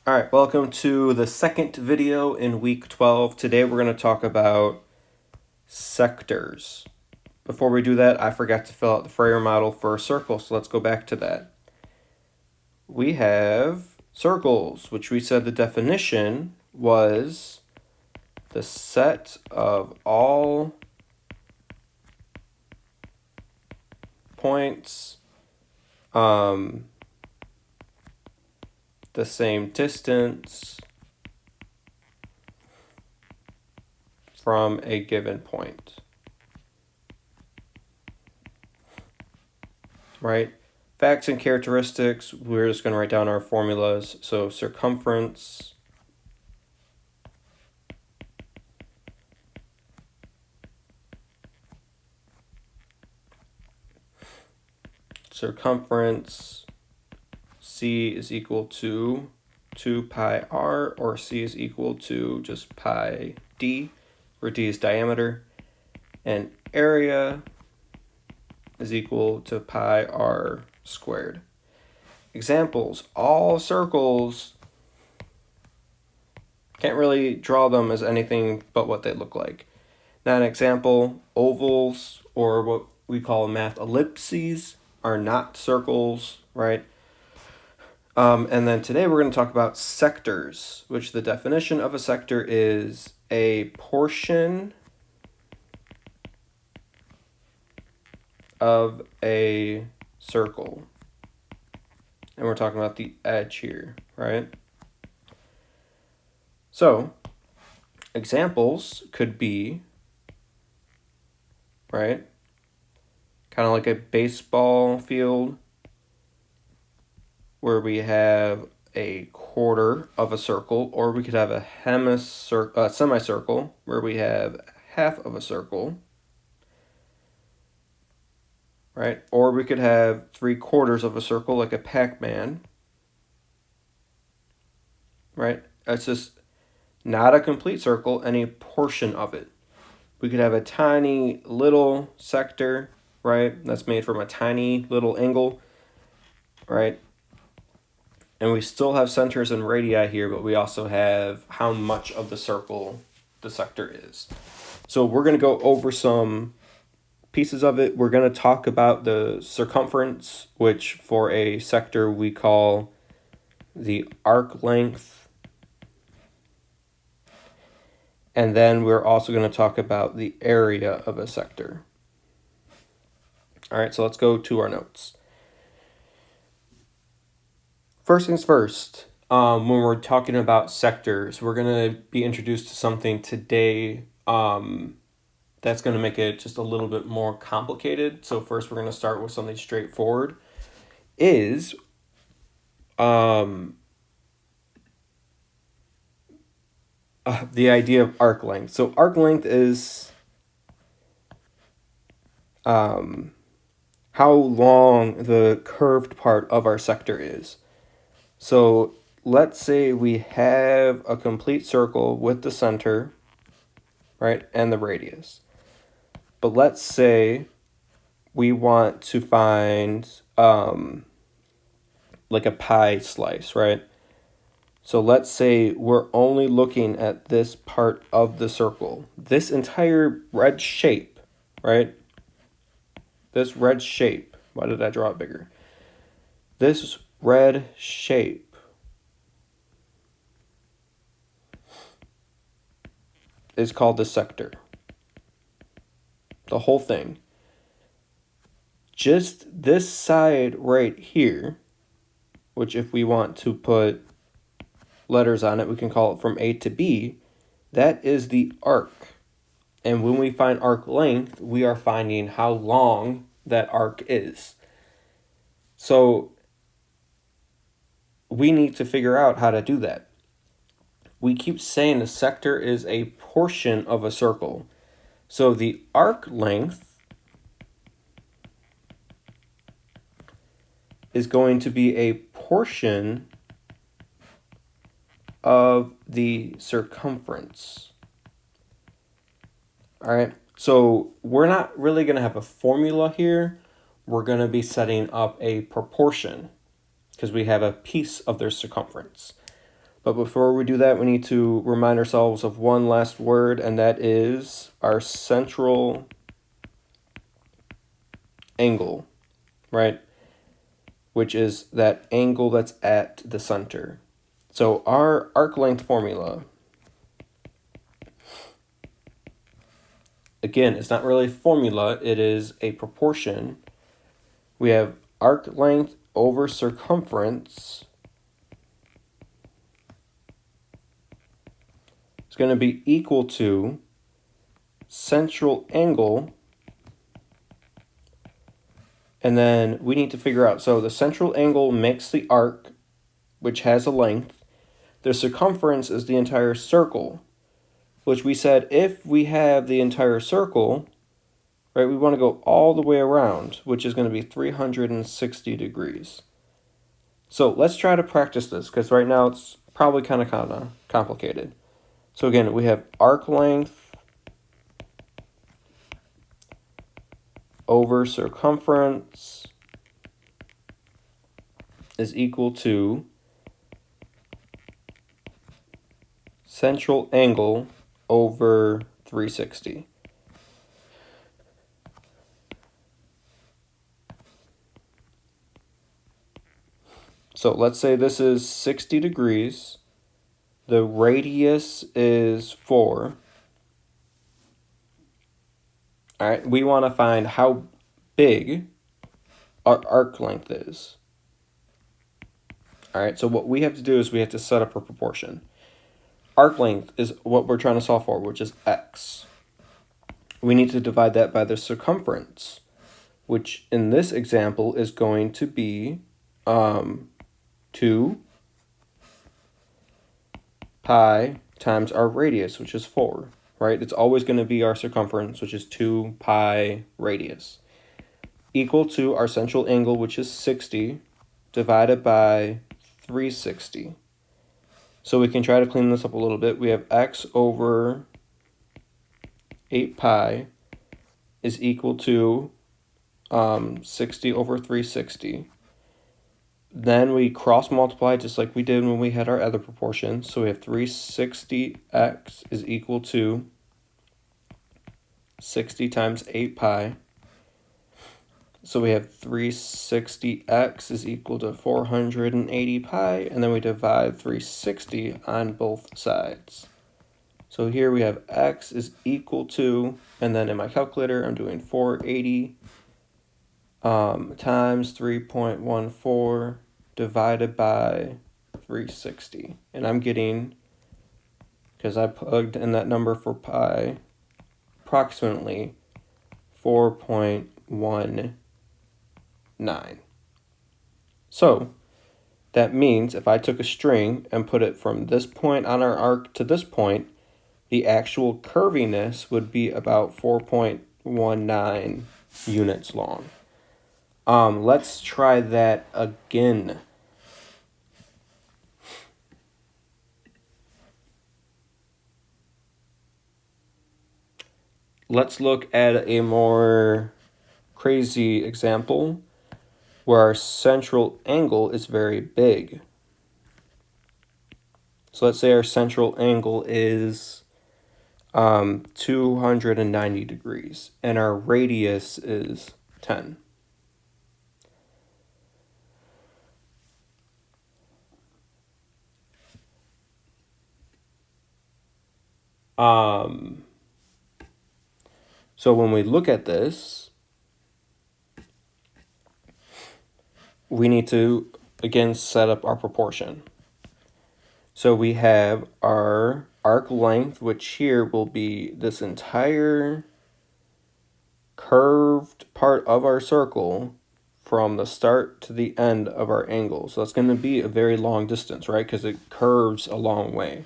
All right, welcome to the second video in week 12. Today we're going to talk about sectors. Before we do that, I forgot to fill out the Freyer model for a circle, so let's go back to that. We have circles, which we said the definition was the set of all points the same distance from a given point, right? Facts and characteristics, we're just going to write down our formulas. So circumference C is equal to 2 pi r, or C is equal to just pi d, where d is diameter, and area is equal to pi r squared. Examples: all circles, can't really draw them as anything but what they look like. Now an example, ovals, or what we call in math ellipses, are not circles, right? And then today we're going to talk about sectors, which the definition of a sector is a portion of a circle. And we're talking about the edge here, right? So, examples could be, right, kind of like a baseball field where we have a quarter of a circle, or we could have a semicircle where we have half of a circle, right? Or we could have 3/4 of a circle, like a Pac-Man, right? It's just not a complete circle, any portion of it. We could have a tiny little sector, right? That's made from a tiny little angle, right? And we still have centers and radii here, but we also have how much of the circle the sector is. So we're going to go over some pieces of it. We're going to talk about the circumference, which for a sector we call the arc length. And then we're also going to talk about the area of a sector. All right, so let's go to our notes. First things first, when we're talking about sectors, we're going to be introduced to something today that's going to make it just a little bit more complicated. So first we're going to start with something straightforward, is the idea of arc length. So arc length is how long the curved part of our sector is. So let's say we have a complete circle with the center, right, and the radius. But let's say we want to find like a pie slice, right? So let's say we're only looking at this part of the circle. This entire red shape, right? This red shape. Why did I draw it bigger? This red shape is called the sector. The whole thing. Just this side right here, which if we want to put letters on it, we can call it from A to B, that is the arc. And when we find arc length, we are finding how long that arc is. So we need to figure out how to do that. We keep saying the sector is a portion of a circle. So the arc length is going to be a portion of the circumference. All right, so we're not really going to have a formula here. We're going to be setting up a proportion because we have a piece of their circumference. But before we do that, we need to remind ourselves of one last word, and that is our central angle, right? Which is that angle that's at the center. So our arc length formula, again, it's not really a formula, it is a proportion. We have arc length over circumference is going to be equal to central angle. And then we need to figure out, so the central angle makes the arc, which has a length. The circumference is the entire circle, which we said if we have the entire circle, right, we want to go all the way around, which is going to be 360 degrees. So let's try to practice this, because right now it's probably kind of complicated. So again, we have arc length over circumference is equal to central angle over 360. So let's say this is 60 degrees. The radius is 4. All right, we want to find how big our arc length is. All right, so what we have to do is we have to set up a proportion. Arc length is what we're trying to solve for, which is x. We need to divide that by the circumference, which in this example is going to be 2 pi times our radius, which is 4, right? It's always going to be our circumference, which is 2 pi radius, equal to our central angle, which is 60, divided by 360. So we can try to clean this up a little bit. We have x over 8 pi is equal to 60 over 360. Then we cross multiply just like we did when we had our other proportion. So we have 360x is equal to 60 times 8 pi. So we have 360x is equal to 480 pi, and then we divide 360 on both sides. So here we have x is equal to, and then in my calculator I'm doing 480 times 3.14 divided by 360. And I'm getting, because I plugged in that number for pi, approximately 4.19. So that means if I took a string and put it from this point on our arc to this point, the actual curviness would be about 4.19 units long. Let's try that again. Let's look at a more crazy example where our central angle is very big. So let's say our central angle is 290 degrees and our radius is 10. So when we look at this, we need to, again, set up our proportion. So we have our arc length, which here will be this entire curved part of our circle from the start to the end of our angle. So that's going to be a very long distance, right? Because it curves a long way.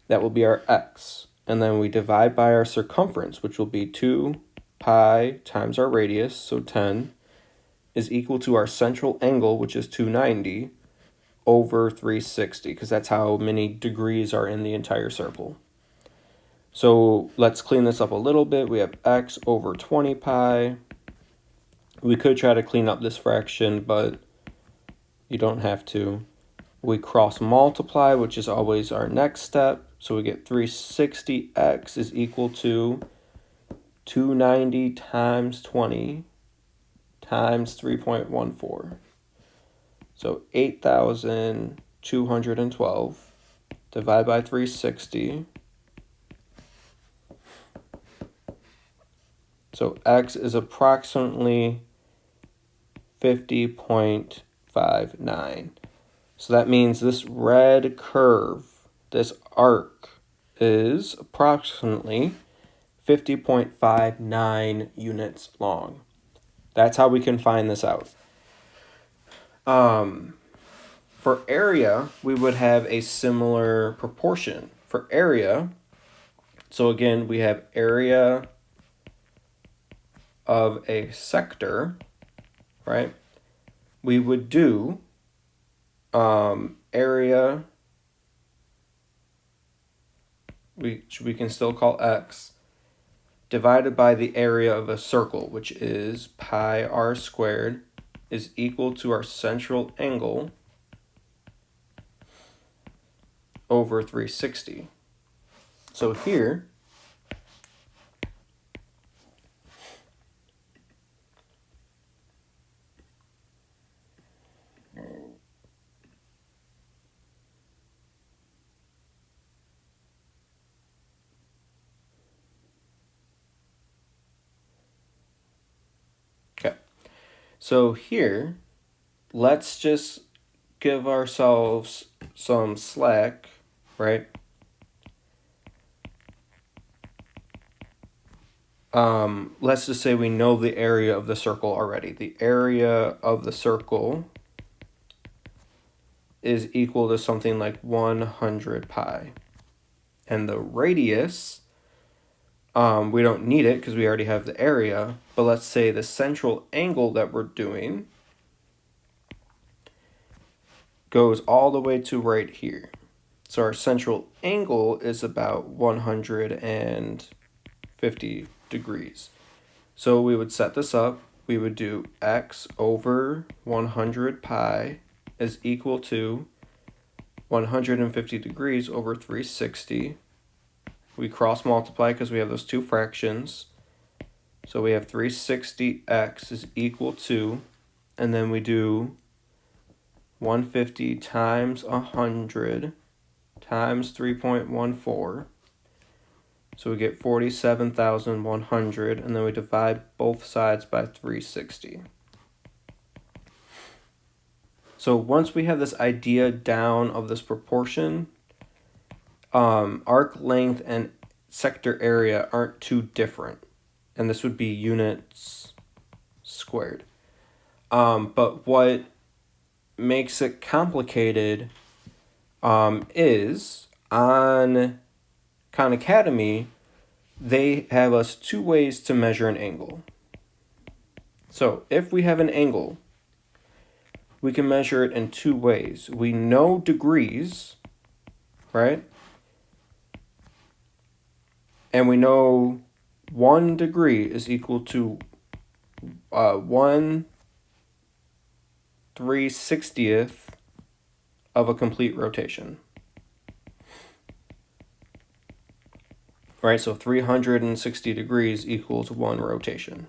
That will be our x. And then we divide by our circumference, which will be 2 pi times our radius, so 10, is equal to our central angle, which is 290, over 360, because that's how many degrees are in the entire circle. So let's clean this up a little bit. We have x over 20 pi. We could try to clean up this fraction, but you don't have to. We cross multiply, which is always our next step. So we get 360x is equal to 290 times 20 times 3.14. So 8,212 divided by 360. So x is approximately 50.59. So that means this red curve, this arc, is approximately 50.59 units long. That's how we can find this out. For area, we would have a similar proportion. For area, so again, we have area of a sector, right? We would do area, which we can still call x, divided by the area of a circle, which is pi r squared, is equal to our central angle over 360. So here, okay, so here, let's just give ourselves some slack, right? Let's just say we know the area of the circle already. The area of the circle is equal to something like 100 pi. And the radius, we don't need it because we already have the area, but let's say the central angle that we're doing goes all the way to right here. So our central angle is about 150 degrees. So we would set this up. We would do x over 100 pi is equal to 150 degrees over 360. We cross multiply because we have those two fractions. So we have 360x is equal to, and then we do 150 times 100 times 3.14. So we get 47,100, and then we divide both sides by 360. So once we have this idea down of this proportion, arc length and sector area aren't too different. And this would be units squared. But what makes it complicated is on Khan Academy, they have us two ways to measure an angle. So if we have an angle, we can measure it in two ways. We know degrees, right? And we know 1 degree is equal to 1/360th of a complete rotation. Right, so 360 degrees equals 1 rotation.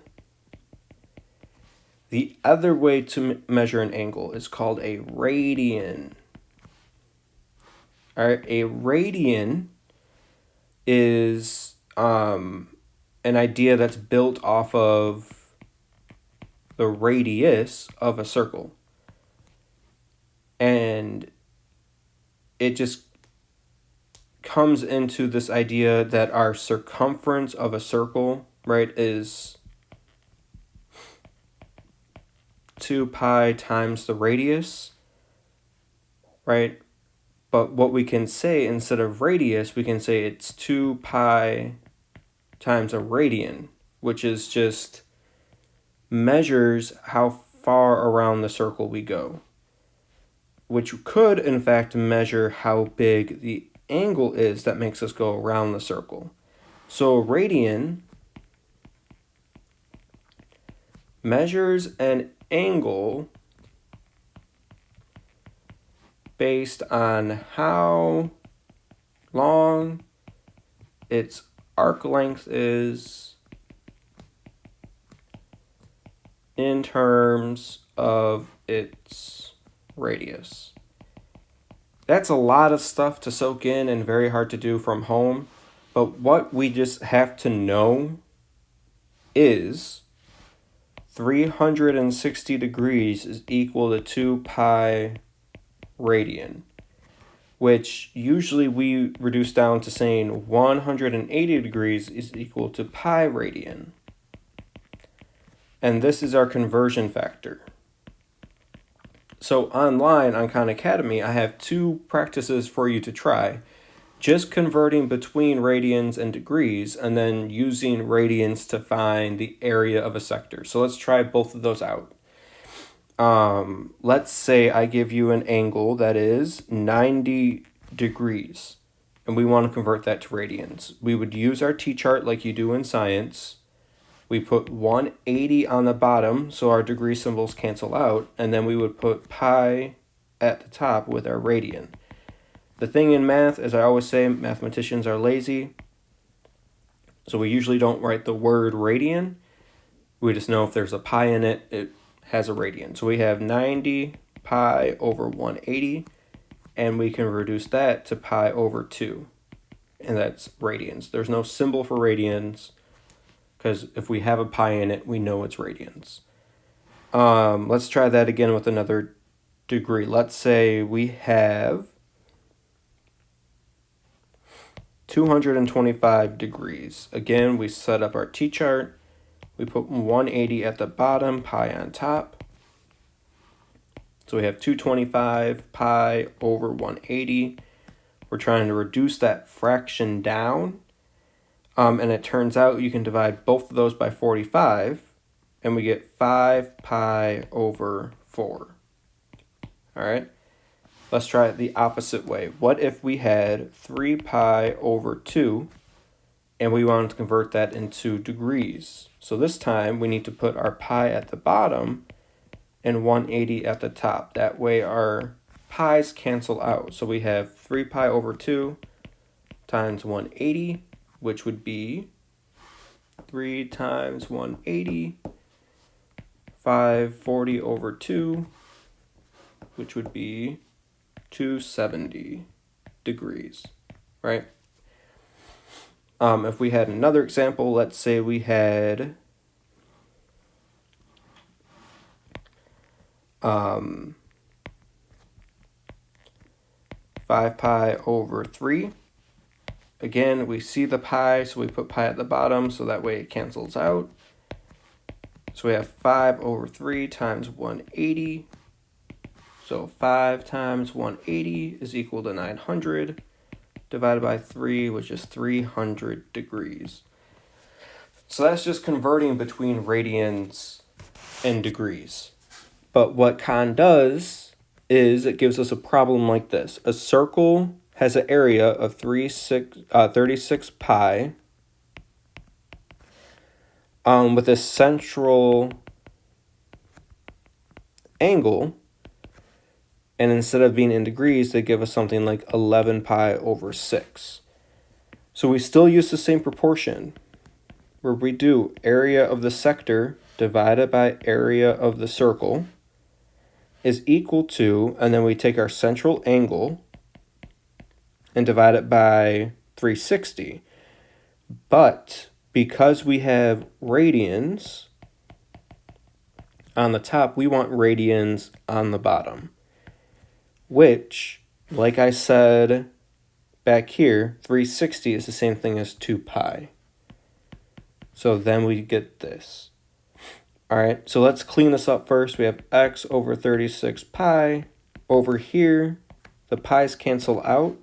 The other way to measure an angle is called a radian. All right, a radian is an idea that's built off of the radius of a circle. And it just comes into this idea that our circumference of a circle, right, is 2 pi times the radius, right? But what we can say instead of radius, we can say it's 2 pi times a radian, which is just measures how far around the circle we go, which could in fact measure how big the angle is that makes us go around the circle. So a radian measures an angle based on how long its arc length is in terms of its radius. That's a lot of stuff to soak in and very hard to do from home, but what we just have to know is 360 degrees is equal to 2 pi radian, which usually we reduce down to saying 180 degrees is equal to pi radian. And this is our conversion factor. So online on Khan Academy, I have 2 practices for you to try. Just converting between radians and degrees, and then using radians to find the area of a sector. So let's try both of those out. Let's say I give you an angle that is 90 degrees, and we want to convert that to radians. We would use our T-chart like you do in science. We put 180 on the bottom, so our degree symbols cancel out, and then we would put pi at the top with our radian. The thing in math, as I always say, mathematicians are lazy, so we usually don't write the word radian. We just know if there's a pi in it, it has a radian. So we have 90 pi over 180, and we can reduce that to pi over 2, and that's radians. There's no symbol for radians, because if we have a pi in it, we know it's radians. Let's try that again with another degree. Let's say we have 225 degrees. Again, we set up our T-chart. We put 180 at the bottom, pi on top. So we have 225 pi over 180. We're trying to reduce that fraction down. And it turns out you can divide both of those by 45, and we get 5 pi over 4. All right? Let's try it the opposite way. What if we had 3 pi over 2, and we wanted to convert that into degrees? So this time we need to put our pi at the bottom and 180 at the top. That way our pi's cancel out. So we have 3 pi over 2 times 180, which would be 3 times 180, 540 over 2, which would be 270 degrees, right? If we had another example, let's say we had 5 pi over 3. Again, we see the pi, so we put pi at the bottom, so that way it cancels out. So we have 5 over 3 times 180. So 5 times 180 is equal to 900, divided by 3, which is 300 degrees. So that's just converting between radians and degrees. But what Khan does is it gives us a problem like this. A circle has an area of 36 pi with a central angle. And instead of being in degrees, they give us something like 11 pi over 6. So we still use the same proportion, where we do area of the sector divided by area of the circle is equal to, and then we take our central angle and divide it by 360. But because we have radians on the top, we want radians on the bottom, which, like I said back here, 360 is the same thing as 2 pi. So then we get this. All right, so let's clean this up first. We have x over 36 pi. Over here, the pi's cancel out,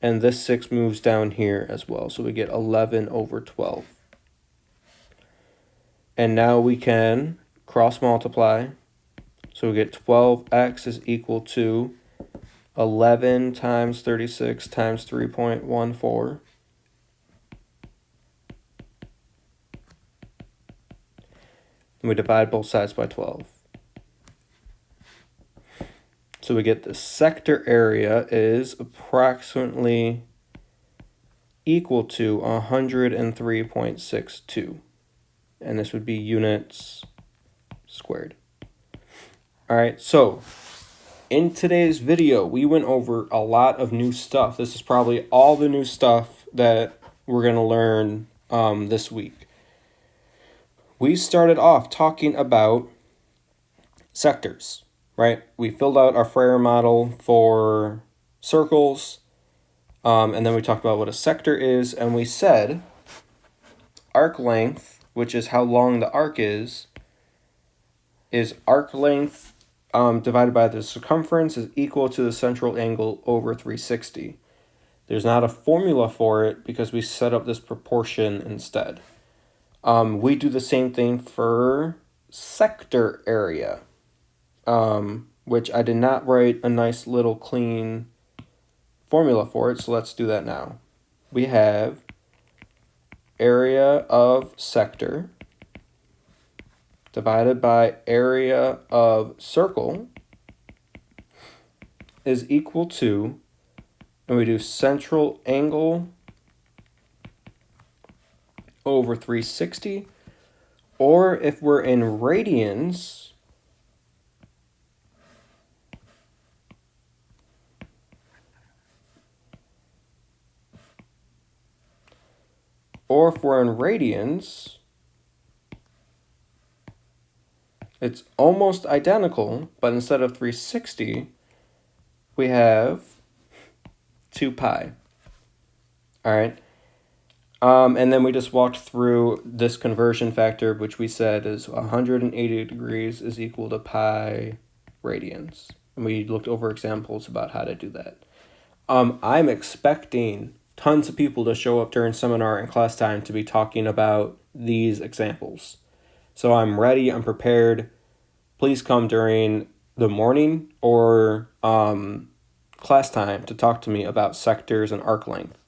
and this 6 moves down here as well. So we get 11 over 12. And now we can cross multiply. So we get 12x is equal to 11 times 36 times 3.14. And we divide both sides by 12. So we get the sector area is approximately equal to 103.62. And this would be units squared. All right, so in today's video, we went over a lot of new stuff. This is probably all the new stuff that we're going to learn this week. We started off talking about sectors, right? We filled out our Freyer model for circles, and then we talked about what a sector is, and we said arc length, which is how long the arc is arc length divided by the circumference is equal to the central angle over 360. There's not a formula for it because we set up this proportion instead. We do the same thing for sector area, which I did not write a nice little clean formula for it, so let's do that now. We have area of sector divided by area of circle is equal to, and we do central angle over 360, or if we're in radians, it's almost identical, but instead of 360, we have 2 pi. All right. And then we just walked through this conversion factor, which we said is 180 degrees is equal to pi radians. And we looked over examples about how to do that. I'm expecting tons of people to show up during seminar and class time to be talking about these examples. So I'm ready, I'm prepared. Please come during the morning or class time to talk to me about sectors and arc length.